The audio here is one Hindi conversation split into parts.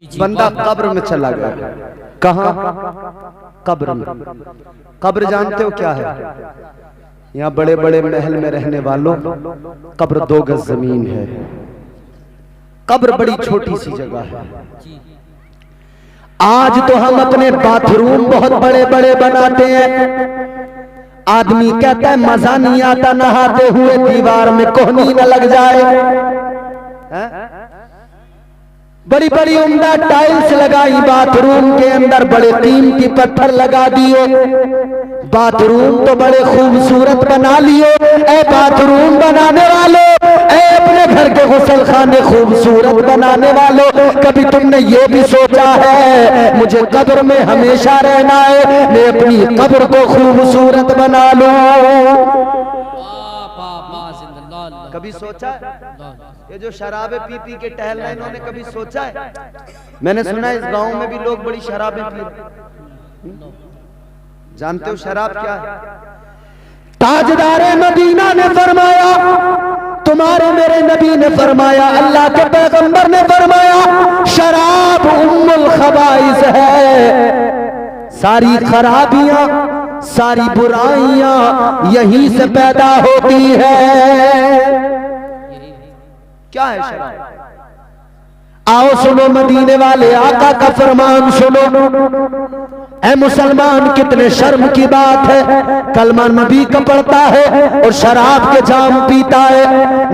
बंदा कब्र में चला गया। कहाँ? कब्र में। कब्र जानते हो क्या है? यहाँ बड़े बड़े महल में रहने वालों, कब्र 2 गज जमीन है। कब्र बड़ी छोटी सी जगह है। आज तो हम अपने बाथरूम बहुत बड़े बड़े बनाते हैं। आदमी कहता है मजा नहीं आता नहाते हुए, दीवार में कोहनी न लग जाए। बड़ी बड़ी उम्दा टाइल्स लगाई बाथरूम के अंदर, बड़े कीमती पत्थर लगा दिए, बाथरूम तो बड़े खूबसूरत बना लिए। ए बाथरूम बनाने वालों, ए अपने घर के गुसल खाने खूबसूरत बनाने वालों, कभी तुमने ये भी सोचा है मुझे कब्र में हमेशा रहना है, मैं अपनी कब्र को खूबसूरत बना लूं? कभी सोचा है? ये जो शराबे पी पी के टहल रहे हैं, इन्होंने कभी सोचा है? मैंने सुना है इस गांव में भी लोग बड़ी शराबें पी। जानते हो शराब क्या है? ताजदारे मदीना ने फरमाया, तुम्हारे मेरे नबी ने फरमाया, अल्लाह के पैगंबर ने फरमाया, शराब उम्मुल खबाइस है। सारी खराबियां, सारी बुराइयां यहीं से पैदा होती है। क्या है शराब? आओ सुनो मदीने वाले आका का फरमान सुनो। ऐ मुसलमान, कितने शर्म की बात है, कलमा नबी का पढ़ता है और शराब के जाम पीता है,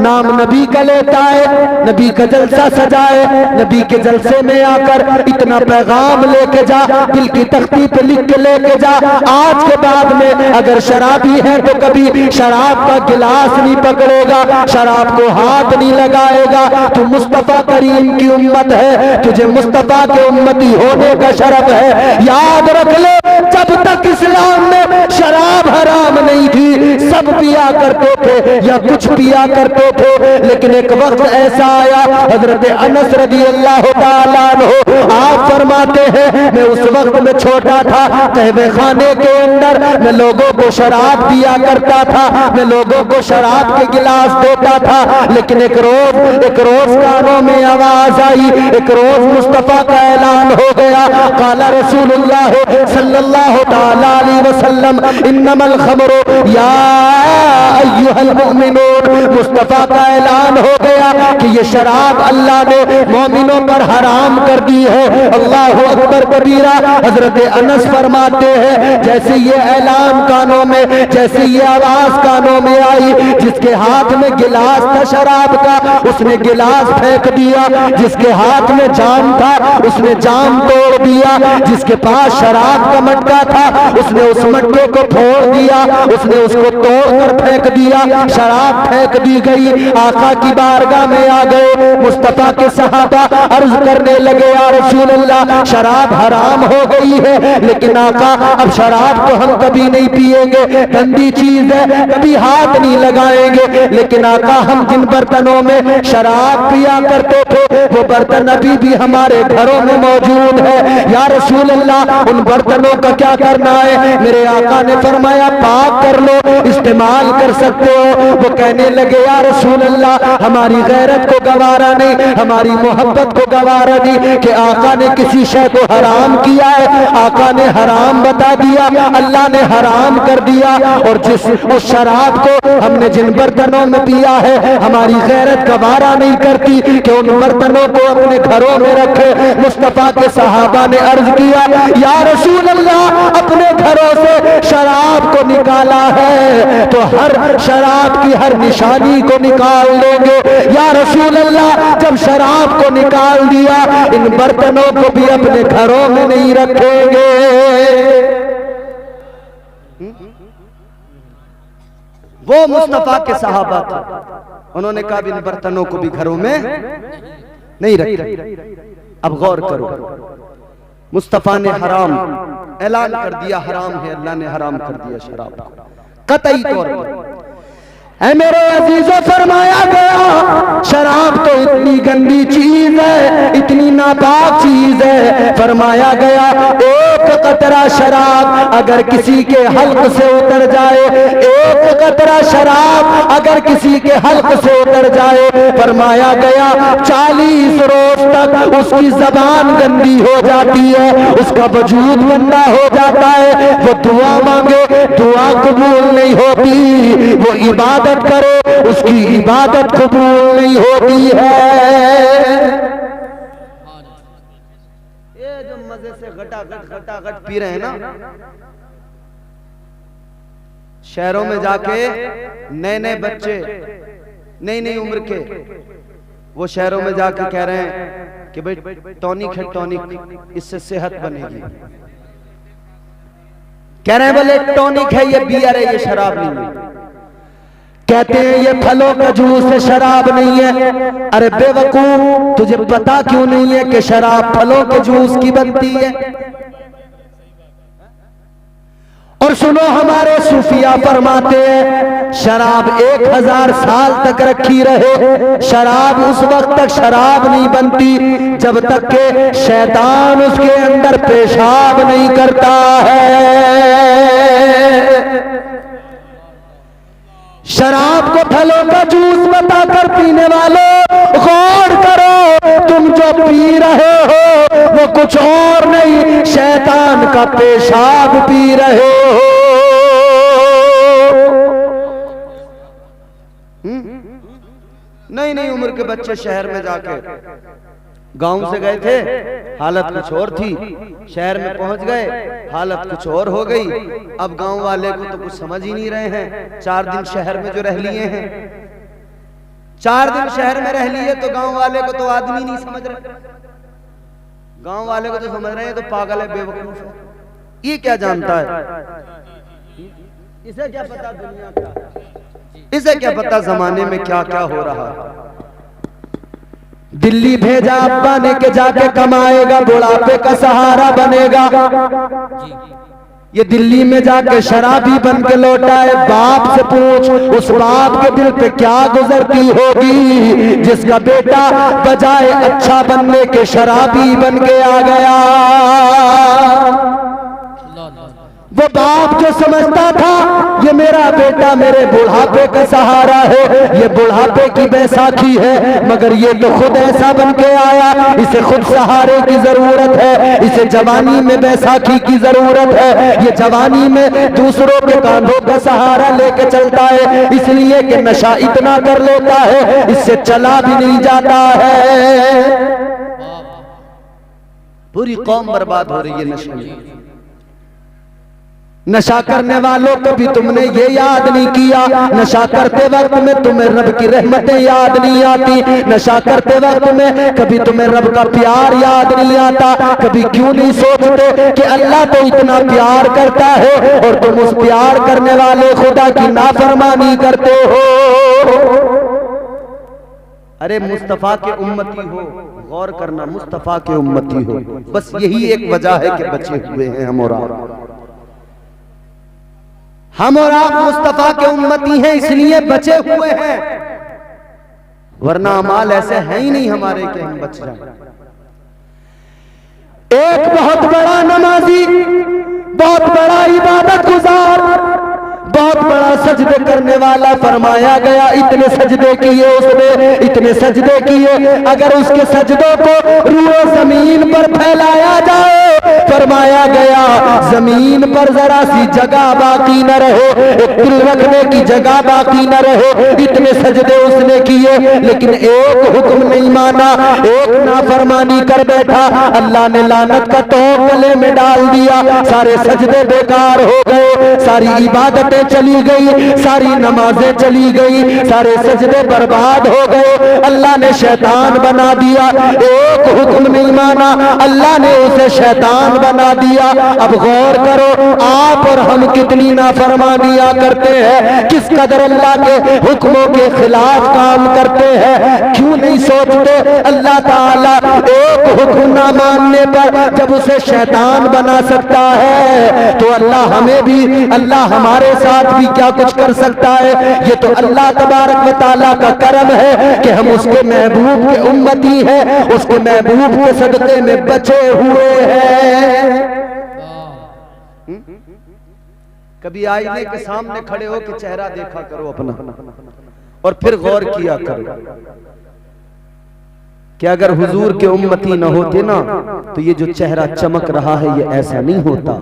नाम नबी का लेता है, नबी का जलसा सजाए, नबी के जलसे में आकर इतना पैगाम लेके जा, दिल की तख्ती पे लिख के लेके जा। आज के बाद में अगर शराबी है तो कभी शराब का गिलास नहीं पकड़ेगा, शराब को हाथ नहीं लगाएगा। तू मुस्तफा करीम की उम्मत है, तुझे मुस्तफा के उम्मती होने का शरफ है। याद रख लो, जब तक इस्लाम में शराब हराम नहीं थी, सब पिया करते थे या कुछ पिया करते थे, लेकिन एक वक्त ऐसा आया, हजरत अनस रज़ी अल्लाह तआला अन्हु आप फरमाते हैं, मैं उस वक्त में छोटा था, कहवे खाने के अंदर मैं लोगों को शराब दिया करता था, मैं लोगों को शराब के गिलास देता था, लेकिन एक रोज कानों में आवाज आई, एक रोज मुस्तफा का ऐलान हो गया, काला रसूलुल्लाह सल्लल्लाहु तआला अलैहि वसल्लम इन्नमल खमरु या अय्युहल मुमिनून। मुस्तफा का ऐलान हो गया कि ये शराब अल्लाह ने मोमिनों पर हराम कर दी है। अल्लाहु अकबर कबीरा। हजरत अनस फरमाते हैं, जैसे ये ऐलान कानों में, जैसे ये आवाज कानों में आई, जिसके हाथ में गिलास था शराब का, उसने गिलास फेंक दिया, जिसके हाथ में जाम था उसने जाम तोड़ दिया, जिसके पास शराब का मटका था उसने उस मटके को फोड़ दिया, उसने उसको तोड़कर फेंक दिया, शराब फेंक दी गई। आका की बारगाह में आ गए मुस्तफा के सहाबा, अर्ज करने लगे, या रसूल अल्लाह, शराब हराम हो गई है, लेकिन आका अब शराब तो हम कभी नहीं पिएंगे, गंदी चीज है, कभी हाथ नहीं लगाएंगे, लेकिन आका हम जिन बर्तनों में शराब पिया करते थे वो बर्तन अभी भी हमारे घरों में मौजूद है, या रसूल अल्लाह उन बर्तनों का क्या करना है? मेरे आका ने फरमाया, पाक कर लो, इस्तेमाल कर सकते हो। वो कहने लगे, या रसूल अल्लाह, हमारी गैरत को गवारा नहीं, हमारी मोहब्बत को गवारा नहीं कि आका ने किसी शय को हराम किया है, आका ने हराम बता दिया, अल्लाह ने हराम कर दिया, और उस शराब को हमने जिन बर्तनों में पिया है, हमारी गैरत गवारा नहीं करती कि उन बर्तनों को अपने घरों में रखे। मुस्तफा के सहाबा ने अर्ज किया, या रसूल अल्लाह, अपने घरों से शराब को निकाला है तो हर शराब की हर निशानी को निकाल देंगे। या रसूल अल्लाह, जब शराब को निकाल दिया, इन बर्तनों को भी अपने घरों में नहीं रखेंगे। वो मुस्तफा के सहाबा थे, उन्होंने कहा इन बर्तनों को भी घरों में नहीं रखेंगे। अब गौर करो, मुस्तफा ने हराम ऐलान कर दिया, हराम है, अल्लाह ने हराम कर दिया शराब को कतई तौर पर। ऐ मेरे अजीजों, फरमाया गया शराब तो इतनी गंदी चीज है, इतनी नापाक चीज है। फरमाया गया एक कतरा शराब अगर किसी के हल्क से उतर जाए, एक कतरा शराब अगर किसी के हल्क से उतर जाए, फरमाया गया 40 रोज तक उसकी जबान गंदी हो जाती है, उसका वजूद गंदा हो जाता है। वो दुआ मांगे, दुआ कबूल नहीं होती। वो इबादत करे, उसकी इबादत कबूल नहीं होती है। ये जो मजे से घटाघट पी रहे हैं ना, शहरों में जाके नए नए बच्चे नई नई उम्र के, वो शहरों में जाके कह रहे हैं कि भाई टॉनिक है, टॉनिक, इससे सेहत बनेगी। कह रहे हैं बोले टॉनिक है, ये बियर है, ये शराब नहीं है। कहते हैं ये फलों का जूस है, शराब नहीं है। अरे बेवकूफ, तुझे पता क्यों नहीं है कि शराब फलों के जूस की बनती है? और सुनो, हमारे सूफिया फरमाते हैं शराब 1000 साल तक रखी रहे, शराब उस वक्त तक शराब नहीं बनती जब तक के शैतान उसके अंदर पेशाब नहीं करता है। शराब को फलों का जूस बताकर पीने वालों, गौर करो, तुम जो पी रहे हो वो कुछ और नहीं, शैतान का पेशाब पी रहे हो। नई नई उम्र के बच्चे शहर में जाके, गांव से गए थे हालत कुछ और थी, शहर में पहुंच गए हालत कुछ और हो गई। अब गांव वाले को तो कुछ समझ ही नहीं रहे हैं। 4 दिन शहर में जो रह लिए हैं, 4 दिन शहर में रह लिए तो गांव वाले को तो आदमी नहीं समझ रहे। गांव वाले को तो समझ रहे हैं तो पागल है, बेवकूफ है, ये क्या जानता है, इसे क्या पता दुनिया का, इसे क्या पता जमाने में क्या क्या हो रहा है। दिल्ली भेजा अब्बा ने के जाके कमाएगा, बुढ़ापे का सहारा बनेगा। ये दिल्ली में जाके शराबी बन के लौटा है। बाप से पूछ, उस बाप के दिल पे क्या गुजरती होगी जिसका बेटा बजाय अच्छा बनने के शराबी बन के आ गया। वो बाप जो समझता था ये मेरा बेटा मेरे बुढ़ापे का सहारा है, ये बुढ़ापे की बैसाखी है, मगर ये तो खुद ऐसा बन के आया, इसे खुद सहारे की जरूरत है, इसे जवानी में बैसाखी की जरूरत है। ये जवानी में दूसरों के कांधों का सहारा लेके चलता है, इसलिए कि नशा इतना कर लेता है इससे चला भी नहीं जाता है। पूरी कौम बर्बाद हो रही है नशे में। नशा करने वालों को भी तुमने ये याद नहीं किया, नशा करते वक्त में तुम्हें रब की रहमतें याद नहीं आती, नशा करते वक्त में कभी तुम्हें रब का प्यार याद नहीं आता। कभी क्यों नहीं सोचते कि अल्लाह तो इतना प्यार करता है और तुम उस प्यार करने वाले खुदा की नाफरमानी करते हो। अरे मुस्तफा के उम्मती हो, गौर करना, मुस्तफा के उम्मती हो, बस यही एक वजह है कि बचे हुए हैं हम और आप। हम और आप मुस्तफा के उम्मती हैं इसलिए बचे हुए हैं, वरना अमाल ऐसे हैं ही नहीं हमारे कि हम बच जाएं। एक बहुत बड़ा नमाजी, बहुत बड़ा इबादत गुजार, बहुत बड़ा सजदे करने वाला, फरमाया गया इतने सजदे किए उसने, इतने सजदे किए, अगर उसके सजदों को रूए जमीन पर फैलाया जाए, फरमाया गया जमीन पर जरा सी जगह बाकी न रहे, एक दिल रखने की जगह बाकी न रहे। इतने सजदे उसने किए लेकिन एक हुक्म नहीं माना, एक नाफरमानी कर बैठा। अल्लाह ने लानत का तोप गले में डाल दिया, सारे सजदे बेकार हो गए, सारी इबादतें चली गई, सारी नमाजें चली गई, सारे सजदे बर्बाद हो गए। अल्लाह ने शैतान बना दिया, एक हुक्म नहीं माना, अल्लाह ने उसे शैतान शैतान बना दिया। अब गौर करो, आप और हम कितनी नाफरमानियां करते हैं, किस कदर अल्लाह के हुक्मों के खिलाफ काम करते हैं। क्यों नहीं सोचते अल्लाह ताला एक हुक्म ना मानने पर जब उसे शैतान बना सकता है तो अल्लाह हमें भी, अल्लाह हमारे साथ भी क्या कुछ कर सकता है। ये तो अल्लाह तबारक व तआला का करम है कि हम उसके महबूब के उम्मती हैं, उसके महबूब के सदक़े में बचे हुए हैं। कभी आईने के सामने खड़े हो के चेहरा देखा करो अपना और फिर गौर किया करो कि अगर हुजूर के उम्मती न होते ना तो ये जो चेहरा चमक रहा है ये ऐसा नहीं होता।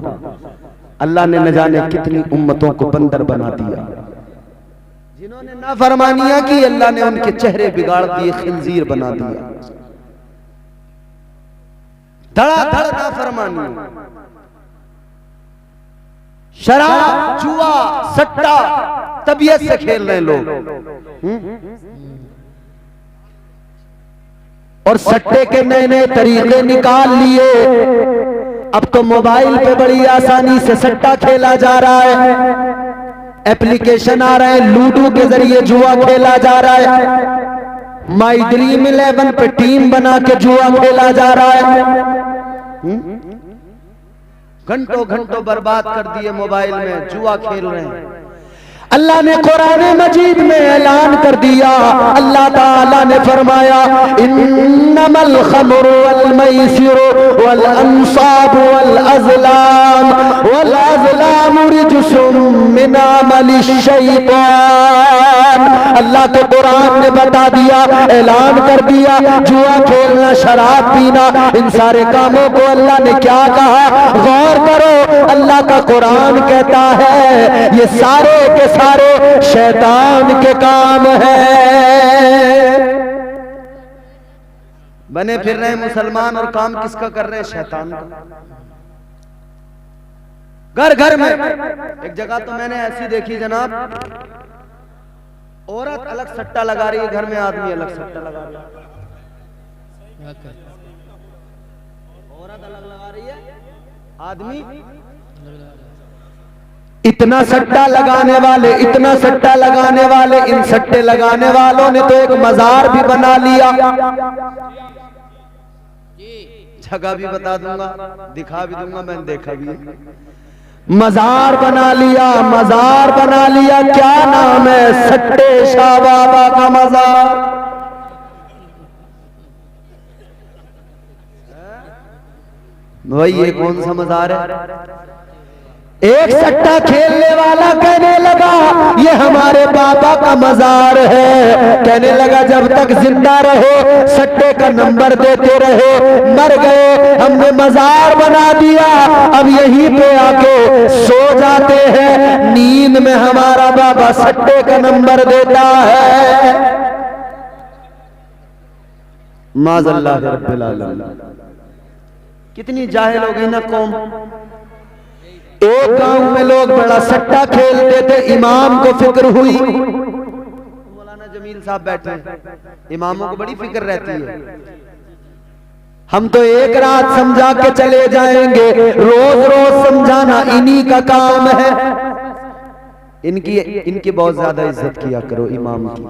अल्लाह ने न जाने कितनी उम्मतों को बंदर बना दिया। जिन्होंने नाफरमानियां की अल्लाह ने उनके चेहरे बिगाड़ दिए, खिंजीर बना दिया। धड़ाधड़ नाफरमानी, शराब, जुआ, सट्टा तबीयत से खेल रहे लोग। और सट्टे के नए नए तरीके निकाल लिए। अब तो मोबाइल पे बड़ी आसानी से सट्टा खेला जा रहा है। एप्लीकेशन आ रहे हैं, लूडो के जरिए जुआ खेला जा रहा है। माई ड्रीम 11 पे टीम बना के जुआ खेला जा रहा है। घंटों घंटों बर्बाद कर दिए मोबाइल में, जुआ खेल रहे हैं। अल्लाह ने कुरान मजीद में ऐलान कर दिया, अल्लाह ताला ने फरमाया इन्नमल खमरु वल मैसिरु वल अंसाबु वल अज़लाम रिजसुम मिन अमलिश शैतान। अल्लाह के कुरान ने बता दिया, ऐलान कर दिया, जुआ खेलना, शराब पीना, इन सारे कामों को अल्लाह ने क्या कहा। गौर करो, अल्लाह का कुरान कहता है ये सारे के सारे शैतान के काम है। बने फिर रहे मुसलमान और काम किसका कर रहे हैं? शैतान का। घर घर में एक जगह तो मैंने ऐसी देखी जनाब, औरत अलग सट्टा लगा रही है, घर में आदमी अलग सट्टा लगा रहा है। औरत अलग लगा रही है, आदमी इतना सट्टा लगाने वाले, इतना सट्टा लगाने वाले, इन सट्टे लगाने वालों ने तो एक मजार भी बना लिया। जगह भी बता दूंगा, दिखा भी दूंगा, मैंने देखा भी है। मजार बना लिया, मजार बना लिया। क्या नाम है? सट्टे शाह बाबा का मजार। भाई ये कौन सा मजार है? एक सट्टा खेलने वाला कहने लगा ये हमारे बाबा का मजार है। कहने लगा जब तक जिंदा रहे सट्टे का नंबर देते रहे, मर गए हमने मजार बना दिया, अब यहीं पे आके सो जाते हैं, नींद में हमारा बाबा सट्टे का नंबर देता है। माज़अल्लाह रब्बिल आलमीन। कितनी जाहिल हो गई ना कौम। एक गांव में लोग बड़ा सट्टा खेलते थे, इमाम को फिक्र हुई। मौलाना जमील साहब बैठे हैं, इमामों को बड़ी फिक्र रहती है। हम तो एक रात समझा के चले जाएंगे, रोज रोज समझाना इन्हीं का काम है। इनकी बहुत ज्यादा इज्जत किया करो इमाम की।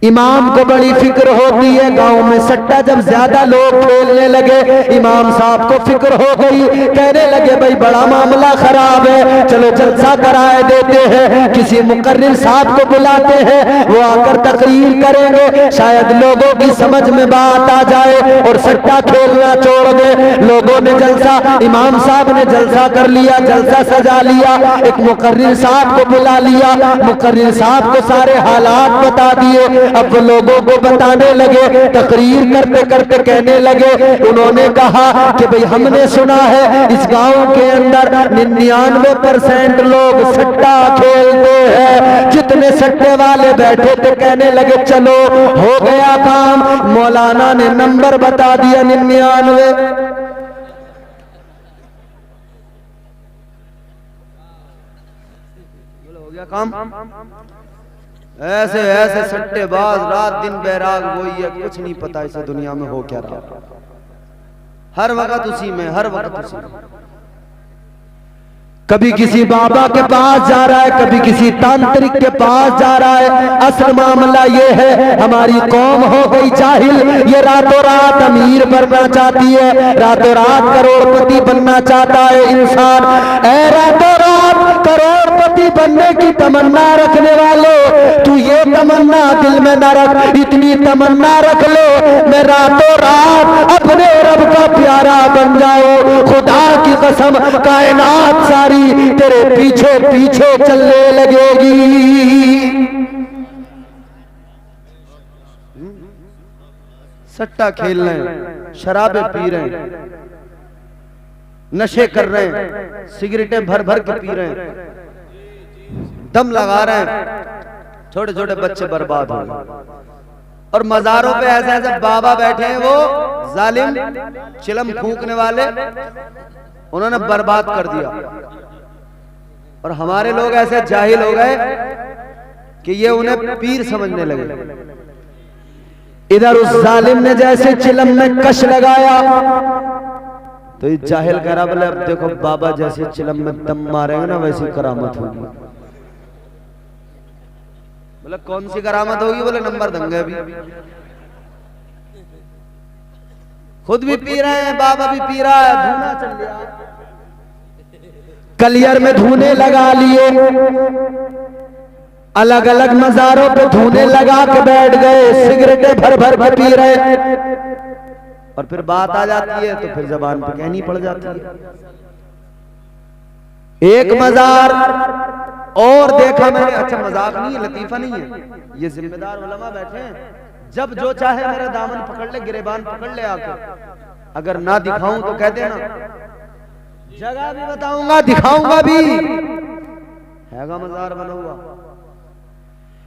इमाम को बड़ी फिक्र होती है। गांव में सट्टा जब ज्यादा लोग खेलने लगे, इमाम साहब को फिक्र हो गई। कहने लगे भाई बड़ा मामला खराब है, चलो जलसा कराए देते हैं, किसी मुकर्रिर साहब को बुलाते हैं, वो आकर तकरीर करेंगे, शायद लोगों की समझ में बात आ जाए और सट्टा खेलना छोड़ दे। लोगों ने जलसा, इमाम साहब ने जलसा कर लिया, जलसा सजा लिया, एक मुकर्रिर साहब को बुला लिया, मुकर्रिर साहब को सारे हालात बता दिए। अब लोगों को बताने लगे, तकरीर करते करते कहने लगे, उन्होंने कहा कि भाई हमने सुना है इस गांव के अंदर 99% लोग सट्टा खेलते हैं। जितने सट्टे वाले बैठे थे कहने लगे चलो हो गया काम। मौलाना ने नंबर बता दिया 99। हो गया काम। ऐसे ऐसे सट्टेबाज रात दिन बैराग वही है, कुछ नहीं पता इसे दुनिया में हो क्या रहा। हर वक्त उसी में, हर वक्त उसी में। कभी किसी बाबा के पास जा रहा है, कभी किसी तांत्रिक के पास जा रहा है। असल मामला ये है, हमारी कौम हो गई जाहिल। ये रातों रात अमीर बनना चाहती है, रातों रात करोड़पति बनना चाहता है इंसान। ऐ रातों रात करोड़पति बनने की तमन्ना रखने वाले, तू ये तमन्ना दिल में न रख, इतनी तमन्ना रख लो मैं रातों रात अपने रब का प्यारा बन जाऊं। खुदा की कसम कायनात सारी तेरे पीछे पीछे चलने लगेगी। सट्टा खेल रहे हैं, शराबें पी रहे हैं, नशे कर रहे हैं, सिगरेटें भर भर के पी रहे हैं, दम लगा रहे हैं, छोटे छोटे बच्चे बर्बाद हो गए। और मजारों पे ऐसे ऐसे बाबा बैठे हैं, वो जालिम चिलम फूंकने वाले, उन्होंने बर्बाद कर दिया। और हमारे लोग ऐसे जाहिल हो गए कि ये उन्हें पीर समझने लगे। इधर उस जालिम ने जैसे चिलम में कश लगाया तो ये जाहिल कह रहा, बोले अब देखो बाबा जैसे चिलम में दम मारेंगे ना वैसी करामत होगी। बोले कौन सी करामत होगी? बोले नंबर देंगे अभी। खुद भी पी रहे हैं, बाबा भी पी रहा है, धूना चल गया। कलियर में धूने लगा लिए, अलग अलग मजारों पे धूने लगा के बैठ गए, सिगरेटें भर भर के पी रहे। और फिर बात आ जाती है तो फिर जबान पे कहनी पड़ जाती है। एक मजार और देखा मैंने, अच्छा मजाक नहीं है, लतीफा नहीं है, ये जिम्मेदार उलमा बैठे हैं, जब जो चाहे मेरा दामन पकड़ ले, गिरेबान पकड़ ले आकर। अगर ना दिखाऊं तो कह देना, जगह भी बताऊंगा, दिखाऊंगा भी, हैगा मजार बना हुआ।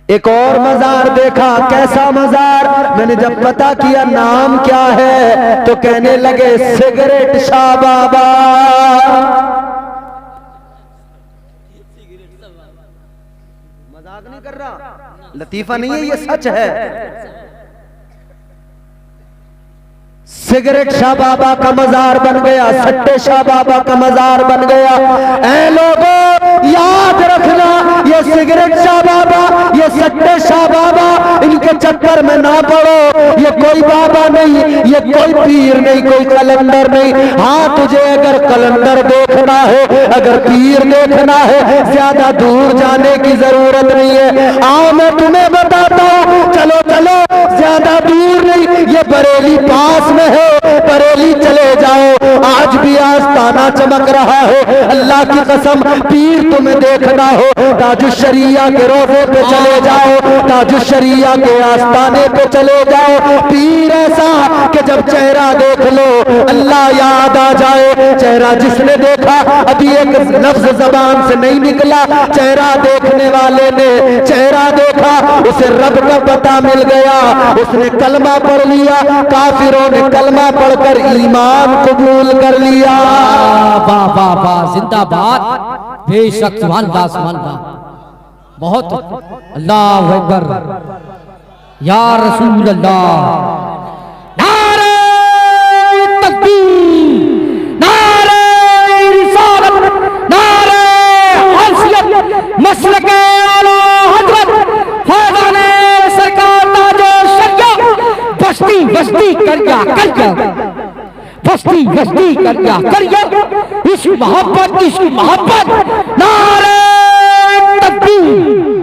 एक और मजार देखा, कैसा मजार? मैंने जब पता किया नाम क्या है तो कहने लगे सिगरेट शाह बाबा। मजाक नहीं कर रहा, लतीफा नहीं है, ये सच है। सिगरेट शाह बाबा का मजार बन गया, सट्टे शाह बाबा का मजार बन गया। ऐ लोगों याद रखना, ये सिगरेट शाह बाबा, ये सट्टे शाह बाबा, इनके चक्कर में ना पड़ो। ये कोई बाबा नहीं, ये कोई पीर नहीं, कोई कलंदर नहीं। हाँ, तुझे अगर कलंदर देखना है, अगर पीर देखना है, ज्यादा दूर जाने की जरूरत नहीं है। आओ मैं तुम्हें बताता हूँ, चलो चलो, ज्यादा दूर नहीं, ये बरेली पास में है, बरेली चले जाओ। आज भी आस्ताना चमक रहा है, अल्लाह की कसम। पीर तुम्हें देखना हो, ताजुश्शरिया के रोज़े पे चले जाओ, ताजुश्शरिया के आस्ताने पे चले जाओ। पीर ऐसा कि जब चेहरा देख लो अल्लाह याद आ जाए। चेहरा जिसने देखा, अभी एक लफ्ज जबान से नहीं निकला, चेहरा देखने वाले ने चेहरा देखा, उसे रब का पता मिल गया, उसने कलमा पढ़ लिया। काफिरों ने कलमा पढ़कर ईमान कबूल कर लिया। वाह वाह वाह, जिंदाबाद, बेशक, सुभान अल्लाह, सुभान अल्लाह, बहुत, अल्लाह अकबर, या रसूल अल्लाह। नारे तकबीर, नारे रिसालत, नारे हौसियत, मसलके आला हजरत फैज़ाने सरकार ताजो शरिया, बस्ती बस्ती करिया करिया, बस्ती बस्ती करिया करिया, इश्क मोहब्बत, इश्क मोहब्बत, नारे तकबीर।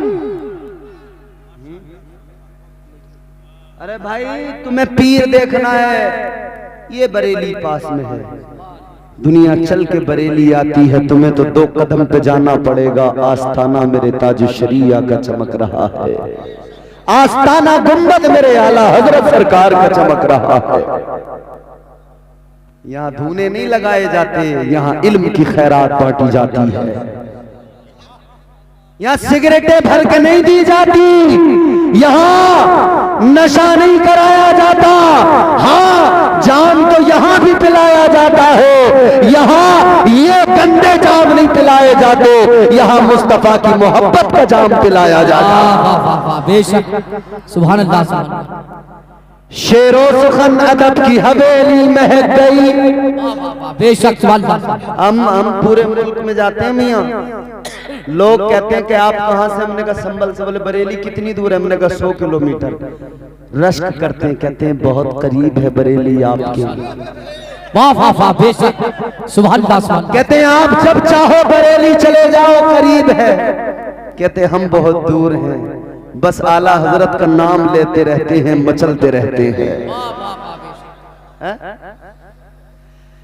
अरे भाई तुम्हें पीर देखना है, ये बरेली पास में है। दुनिया चल के बरेली आती है, तुम्हें तो 2 कदम पे जाना पड़ेगा। आस्ताना मेरे ताजुश्शरिया का चमक रहा है, आस्ताना गुंबद मेरे आला हजरत सरकार का चमक रहा है। यहाँ धूने नहीं लगाए जाते, यहाँ इल्म की खैरात बांटी जाती है। यहाँ सिगरेटें भर के नहीं दी जाती, यहाँ नशा नहीं कराया जाता। हाँ, जाम तो यहाँ भी पिलाया जाता है, यहाँ ये गंदे जाम नहीं पिलाए जाते, यहाँ मुस्तफा की मोहब्बत का जाम पिलाया जाता है। वाह वाह वाह, बेशक, सुभान अल्लाह, सुभान अल्लाह। शेरो सुखन अदब की हवेली महक गई। बेशक हम पूरे मुल्क में जाते हैं मियाँ, लोग कहते हैं कि आप कहाँ से, हमने कहा संभल से। बोले बरेली कितनी दूर है, हमने कहा 100 किलोमीटर। रश्क करते हैं, कहते हैं बहुत करीब है बरेली आपके। वाह वाह वाह, बेशक सुभान अल्लाह। कहते हैं आप जब चाहो बरेली चले जाओ, करीब है। कहते हैं हम बहुत दूर हैं, बस आला हजरत का नाम लेते रहते हैं, मचलते रहते हैं।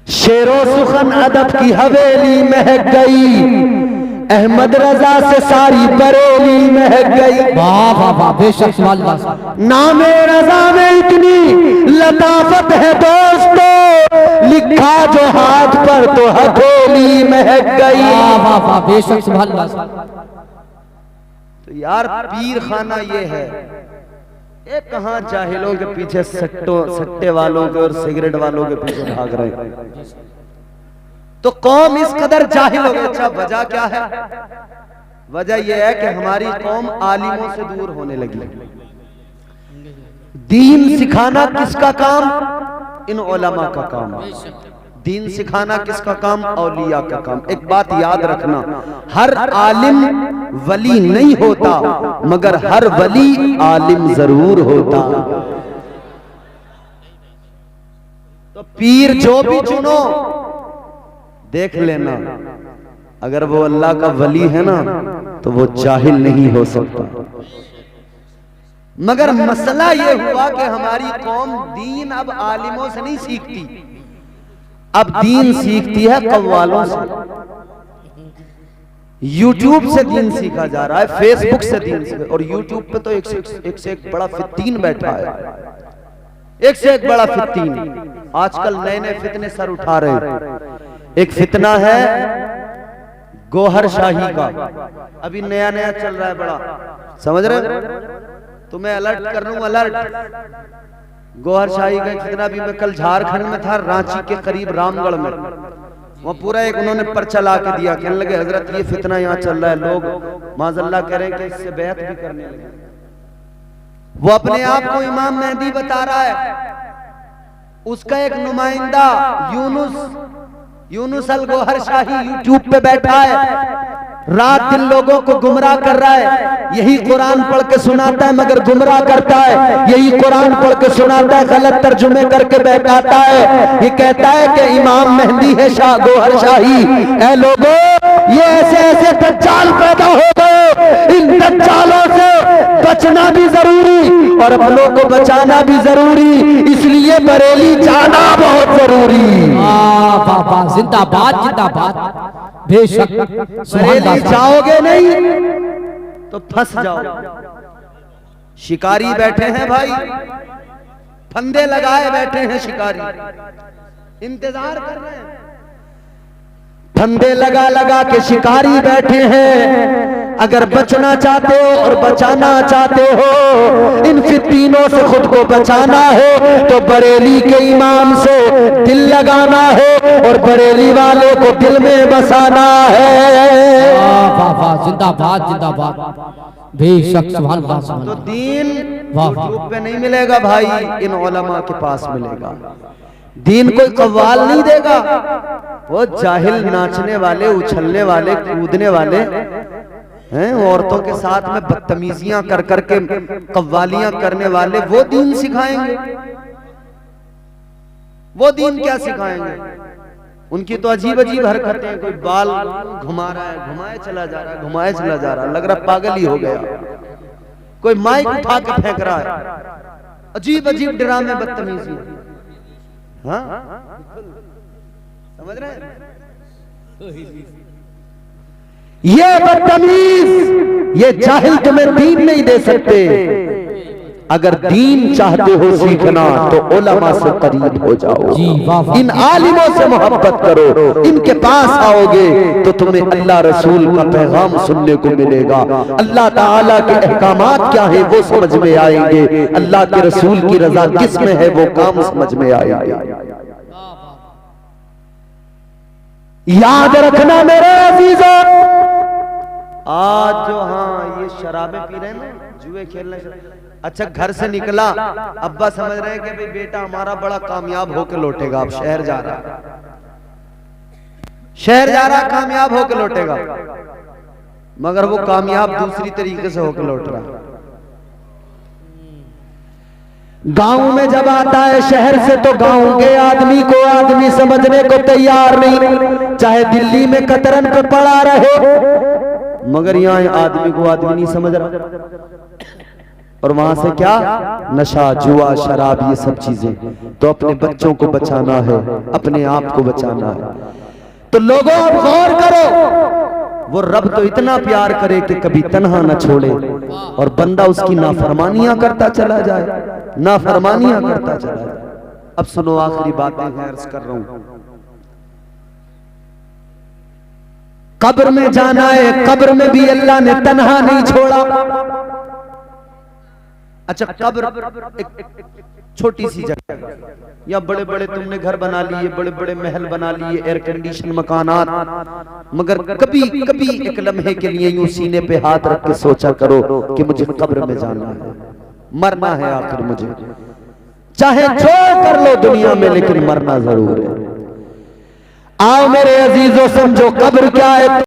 शेरो सुखन अदब की हवेली महक गई, अहमद रजा से सारी बरेली महक गई। वाह वाह वाह, बेशक सुभान अल्लाह। नामे रजा में इतनी लताफत है दोस्तों, लिखा जो हाथ पर तो हथेली महक गई। वाह वाह वाह, बेशक सुभान अल्लाह। तो यार पीर खाना ये है, ये कहाँ जाहिलों के पीछे सट्टे वालों के और सिगरेट वालों के पीछे भाग रहे हैं। तो कौम इस कदर जाहिल हो गई। अच्छा वजह क्या है? वजह यह है कि हमारी कौम आलिमों से दूर होने लगी। दीन सिखाना किसका काम? इन उलमा का काम। दीन सिखाना किसका काम? औलिया का काम। एक बात याद रखना, हर आलिम वली नहीं होता, मगर हर वली आलिम जरूर होता। तो पीर जो भी चुनो देख लेना, अगर वो अल्लाह का वली है ना तो वो जाहिल नहीं हो सकता। मगर मसला ये हुआ कि हमारी कौम दीन अब आलिमों से नहीं सीखती, अब दीन सीखती है कव्वालों से। यूट्यूब से दीन सीखा जा रहा है, फेसबुक से दीन सीखा। और यूट्यूब पे तो एक से एक बड़ा फित्तीन बैठा है, एक से एक बड़ा फित्तीन। आजकल नए नए फितने सर उठा रहे हैं। एक फितना है गोहर शाही का, अभी नया नया चल रहा है बड़ा, समझ रहे? तुम्हें अलर्ट कर लूं, अलर्ट। गोहर शाही का फितना भी, मैं कल झारखंड में था, रांची के करीब रामगढ़ में, वहाँ पूरा एक उन्होंने पर्चा ला के दिया। कहने लगे हजरत ये फितना यहाँ चल रहा है, लोग माज़अल्लाह कह रहे हैं कि इससे बैत भी करने लगे। वो अपने आप को इमाम मेहदी बता रहा है, उसका एक नुमाइंदा यूनुस अल गोहर शाही यूट्यूब पे बैठा है, रात दिन लोगों को गुमराह कर रहा है। यही कुरान पढ़ के सुनाता है मगर गुमराह करता है, यही कुरान पढ़ के सुनाता है गलत तर्जुमे करके बैठाता है। ये कहता है कि इमाम मेहदी है शाह गोहर शाही। ऐ लोगों, ये ऐसे ऐसे दज्जाल पैदा हो गए, इन दज्जालों से बचना भी जरूरी और अपनों को बचाना भी जरूरी, इसलिए बरेली जाना बहुत जरूरी। जिंदाबाद जिंदाबाद, बेशक। बरेली जाओगे नहीं तो फंस जाओ। शिकारी बैठे हैं भाई, फंदे लगाए बैठे हैं शिकारी, इंतजार कर रहे हैं। फंदे लगा लगा के शिकारी बैठे हैं। अगर बचना चाहते हो और बचाना चाहते हो, इन फित्तीनों से खुद को बचाना है तो बरेली के इमाम से दिल लगाना है और बरेली वाले को दिल में बसाना है। जिंदाबाद जिंदाबाद, बेशक सुभान अल्लाह। तो दीन यूट्यूब पे नहीं मिलेगा भाई, इन उलमा के पास मिलेगा। दीन कोई कव्वाल नहीं देगा, वो जाहिल नाचने वाले, उछलने वाले, कूदने वाले हैं, औरतों के साथ में बदतमीजियां कर करके कव्वालियां करने वाले, वो दीन सिखाएंगे? वो दीन क्या सिखाएंगे? उनकी तो अजीब अजीब हरकतें हैं। कोई बाल घुमा रहा है, घुमाए चला जा रहा है, घुमाए चला जा रहा है, लग रहा पागल ही हो गया। कोई माइक उठा के फेंक रहा है, अजीब अजीब ड्रामे, बदतमीजी। हाँ, समझ रहे हैं? ये बदतमीज, ये जाहिल तुम्हें दीन नहीं दे सकते। अगर दीन चाहते हो सीखना तो उलमा से करीब हो जाओ, इन आलिमों से मोहब्बत करो, इनके पास आओगे तो तुम्हें अल्लाह रसूल का पैगाम सुनने को मिलेगा। अल्लाह ताला के अहकामात क्या है वो समझ में आएंगे, अल्लाह के रसूल की रजा किस में है वो काम समझ में आएंगे। याद रखना मेरे अजीजों, आज जो हाँ ये शराबें पी रहे हैं ना, जुए खेलने से। अच्छा घर से निकला, अब्बा समझ रहे हैं कि भाई बेटा हमारा बड़ा कामयाब होकर लौटेगा, अब शहर जा रहा, शहर जा रहा, कामयाब होकर लौटेगा, मगर वो कामयाब दूसरी तरीके से होकर लौट रहा। गांव में जब आता है शहर से तो गांव के आदमी को आदमी समझने को तैयार नहीं, चाहे दिल्ली में कतरन पे पड़ा रहे, मगर यहाँ आदमी को आदमी नहीं समझ रहा। और वहां से क्या, नशा, जुआ, शराब, ये सब चीजें। तो अपने बच्चों को बचाना है, अपने आप को बचाना है। तो लोगों आप गौर करो, वो रब तो इतना प्यार करे कि कभी तन्हा न छोड़े, और बंदा उसकी नाफरमानियां करता चला जाए, नाफरमानियां करता चला जाए। अब सुनो आखिरी बातें अर्ज कर रहा हूं। कब्र में जाना है, कब्र में भी अल्लाह ने तन्हा नहीं छोड़ा। अच्छा कब्र एक छोटी सी जगह, या बड़े बड़े तुमने घर बना लिए, बड़े बड़े महल बना लिए, एयर कंडीशन मकानात, मगर कभी कभी एक लम्हे के लिए यूं सीने पे हाथ रख के सोचा करो कि मुझे कब्र में जाना है, मरना है आखिर मुझे, चाहे जो कर लो दुनिया में, लेकिन मरना जरूर है। आओ मेरे अजीजों, समझो कब्र क्या है।